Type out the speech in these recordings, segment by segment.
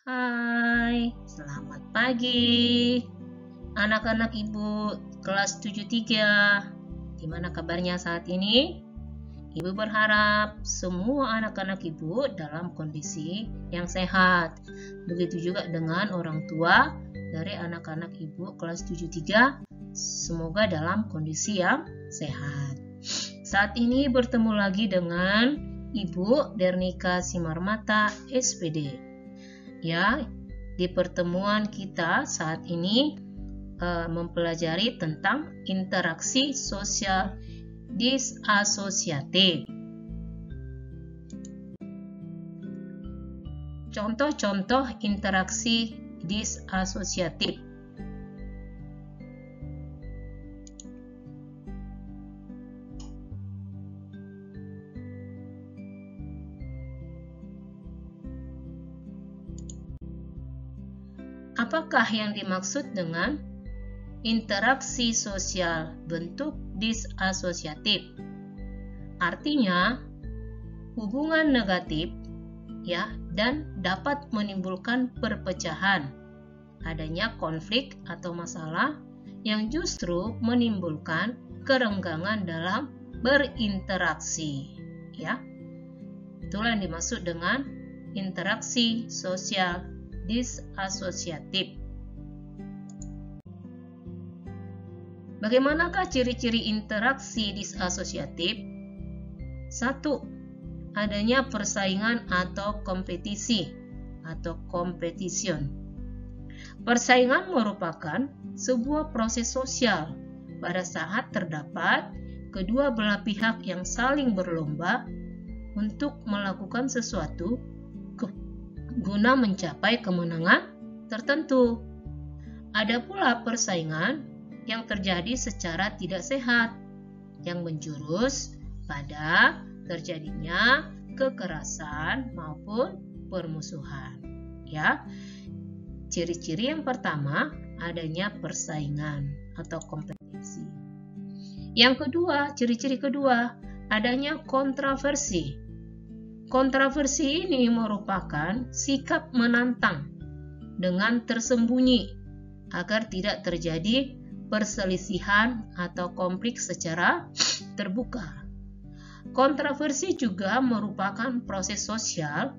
Hai, selamat pagi anak-anak ibu kelas 73. Gimana kabarnya saat ini? Ibu berharap semua anak-anak ibu dalam kondisi yang sehat. Begitu juga dengan orang tua dari anak-anak ibu kelas 73. Semoga dalam kondisi yang sehat. Saat ini bertemu lagi dengan Ibu Dernika Simarmata, SPD. Ya, di pertemuan kita saat ini mempelajari tentang interaksi sosial disasosiatif. Contoh-contoh interaksi disasosiatif. Apakah yang dimaksud dengan interaksi sosial bentuk disasosiatif? Artinya, hubungan negatif ya dan dapat menimbulkan perpecahan, adanya konflik atau masalah yang justru menimbulkan kerenggangan dalam berinteraksi ya. Itulah yang dimaksud dengan interaksi sosial disasosiatif. Bagaimanakah ciri-ciri interaksi disasosiatif? 1. Adanya persaingan atau kompetisi atau competition. Persaingan merupakan sebuah proses sosial pada saat terdapat kedua belah pihak yang saling berlomba untuk melakukan sesuatu guna mencapai kemenangan tertentu. Ada pula persaingan yang terjadi secara tidak sehat, yang menjurus pada terjadinya kekerasan maupun permusuhan. Ya, ciri-ciri yang pertama adanya persaingan atau kompetisi. Yang kedua, ciri-ciri kedua adanya kontroversi. Kontroversi ini merupakan sikap menantang dengan tersembunyi agar tidak terjadi perselisihan atau konflik secara terbuka. Kontroversi juga merupakan proses sosial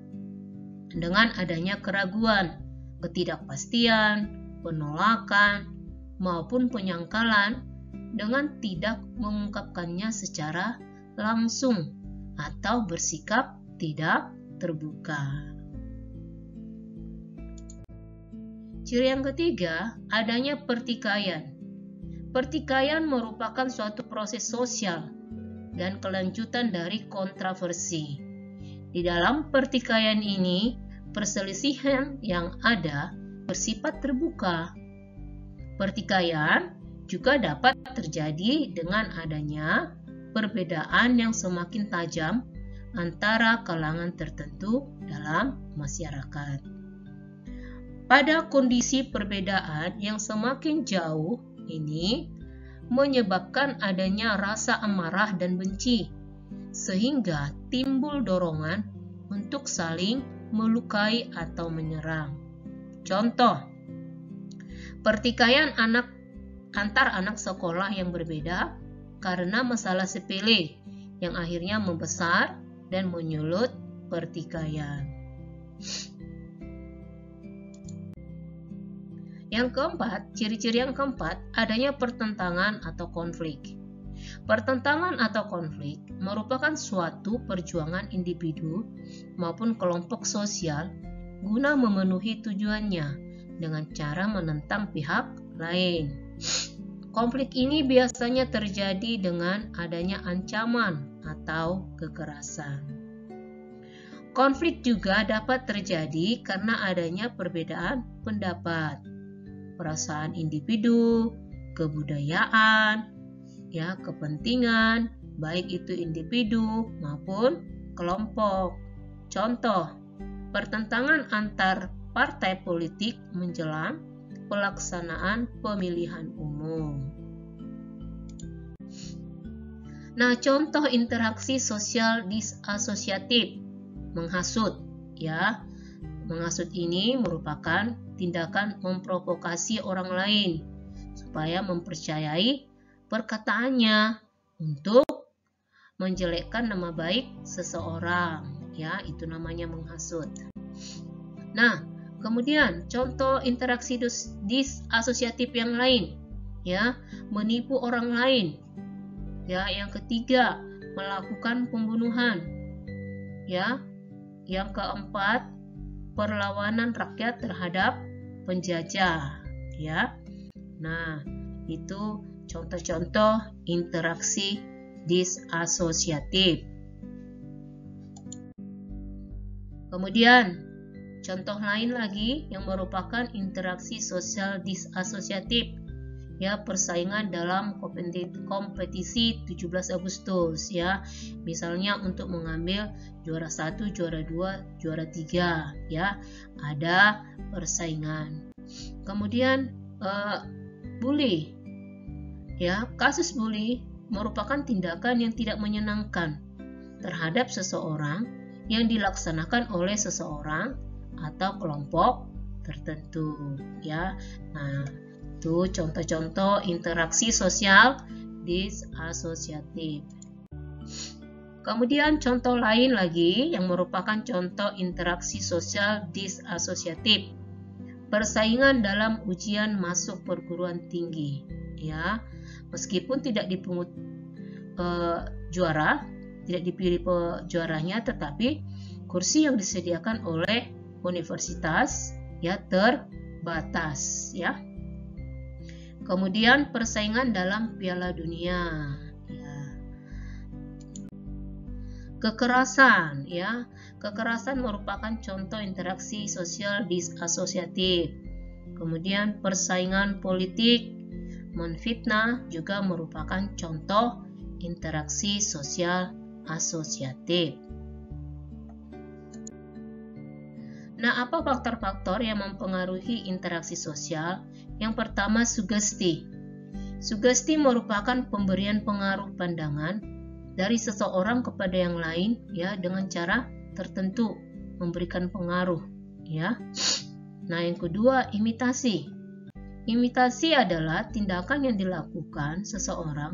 dengan adanya keraguan, ketidakpastian, penolakan, maupun penyangkalan dengan tidak mengungkapkannya secara langsung atau bersikap tidak terbuka. Ciri yang ketiga, adanya pertikaian. Pertikaian merupakan suatu proses sosial dan kelanjutan dari kontroversi. Di dalam pertikaian ini, perselisihan yang ada bersifat terbuka. Pertikaian juga dapat terjadi dengan adanya perbedaan yang semakin tajam antara kalangan tertentu dalam masyarakat. Pada kondisi perbedaan yang semakin jauh ini menyebabkan adanya rasa amarah dan benci, sehingga timbul dorongan untuk saling melukai atau menyerang. Contoh, pertikaian antar anak sekolah yang berbeda karena masalah sepele yang akhirnya membesar dan menyulut pertikaian. Yang keempat, ciri-ciri yang keempat, adanya pertentangan atau konflik. Pertentangan atau konflik merupakan suatu perjuangan individu maupun kelompok sosial guna memenuhi tujuannya dengan cara menentang pihak lain. Konflik ini biasanya terjadi dengan adanya ancaman atau kekerasan. Konflik juga dapat terjadi karena adanya perbedaan pendapat, perasaan individu, kebudayaan, kepentingan, baik itu individu maupun kelompok. Contoh, pertentangan antar partai politik menjelang pelaksanaan pemilihan umum. Nah, contoh interaksi sosial disasosiatif, menghasut, Menghasut ini merupakan tindakan memprovokasi orang lain supaya mempercayai perkataannya untuk menjelekkan nama baik seseorang, ya, itu namanya menghasut. Nah, kemudian contoh interaksi disasosiatif yang lain, ya, menipu orang lain. Ya, yang ketiga, melakukan pembunuhan. Ya, yang keempat, perlawanan rakyat terhadap penjajah, ya. Nah, itu contoh-contoh interaksi disasosiatif. Kemudian, contoh lain lagi yang merupakan interaksi sosial disasosiatif, ya, persaingan dalam kompetisi 17 Agustus, ya. Misalnya untuk mengambil juara 1, juara 2, juara 3, ya. Ada persaingan. Kemudian bully. Ya, kasus bully merupakan tindakan yang tidak menyenangkan terhadap seseorang yang dilaksanakan oleh seseorang atau kelompok tertentu, ya. Nah, itu contoh-contoh interaksi sosial disasosiatif. Kemudian contoh lain lagi yang merupakan contoh interaksi sosial disasosiatif, persaingan dalam ujian masuk perguruan tinggi, ya. Meskipun tidak dipungut juara, tidak dipilih juaranya, tetapi kursi yang disediakan oleh universitas, ya, terbatas, ya. Kemudian persaingan dalam Piala Dunia, ya. Kekerasan, ya. Kekerasan merupakan contoh interaksi sosial disasosiatif. Kemudian persaingan politik, menfitnah juga merupakan contoh interaksi sosial asosiatif. Nah, apa faktor-faktor yang mempengaruhi interaksi sosial? Yang pertama, sugesti. Sugesti merupakan pemberian pengaruh pandangan dari seseorang kepada yang lain, ya, dengan cara tertentu, memberikan pengaruh, ya. Nah, yang kedua, imitasi. Imitasi adalah tindakan yang dilakukan seseorang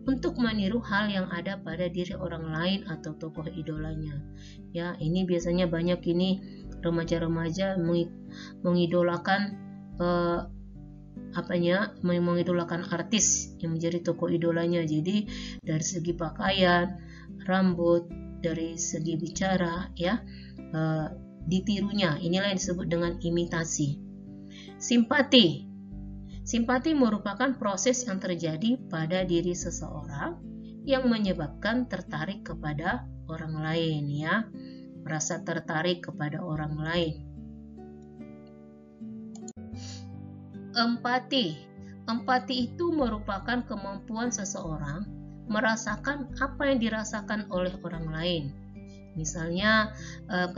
untuk meniru hal yang ada pada diri orang lain atau tokoh idolanya. Ya, ini biasanya banyak ini remaja-remaja mengidolakan mengidolakan artis yang menjadi tokoh idolanya. Jadi dari segi pakaian, rambut, dari segi bicara, ya, ditirunya. Inilah yang disebut dengan imitasi. Simpati. Simpati merupakan proses yang terjadi pada diri seseorang yang menyebabkan tertarik kepada orang lain, ya. Merasa tertarik kepada orang lain. Empati. Empati itu merupakan kemampuan seseorang merasakan apa yang dirasakan oleh orang lain. Misalnya,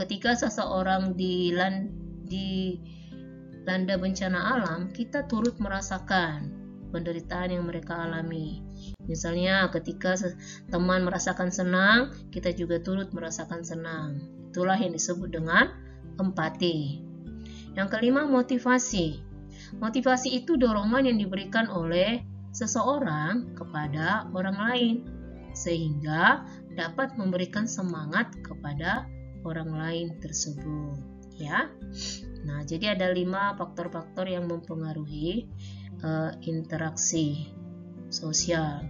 ketika seseorang dilanda bencana alam, kita turut merasakan penderitaan yang mereka alami. Misalnya ketika teman merasakan senang, kita juga turut merasakan senang. Itulah yang disebut dengan empati. Yang kelima, motivasi. Motivasi itu dorongan yang diberikan oleh seseorang kepada orang lain sehingga dapat memberikan semangat kepada orang lain tersebut, ya. Nah, jadi ada 5 faktor-faktor yang mempengaruhi interaksi sosial.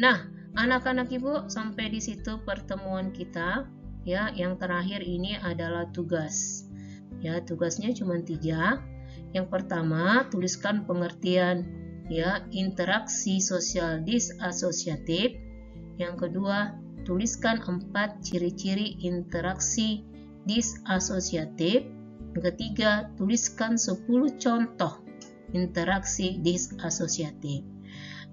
Nah, anak-anak Ibu, sampai di situ pertemuan kita, ya. Yang terakhir ini adalah tugas. Ya, tugasnya cuma 3. Yang pertama, tuliskan pengertian, ya, interaksi sosial disasosiatif. Yang kedua, tuliskan 4 ciri-ciri interaksi disasosiatif. Yang ketiga, tuliskan 10 contoh interaksi disasosiatif.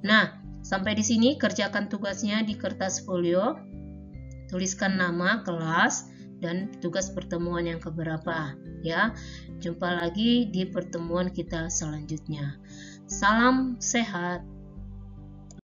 Nah, sampai di sini kerjakan tugasnya di kertas folio. Tuliskan nama kelas dan tugas pertemuan yang keberapa, ya. Jumpa lagi di pertemuan kita selanjutnya. Salam sehat.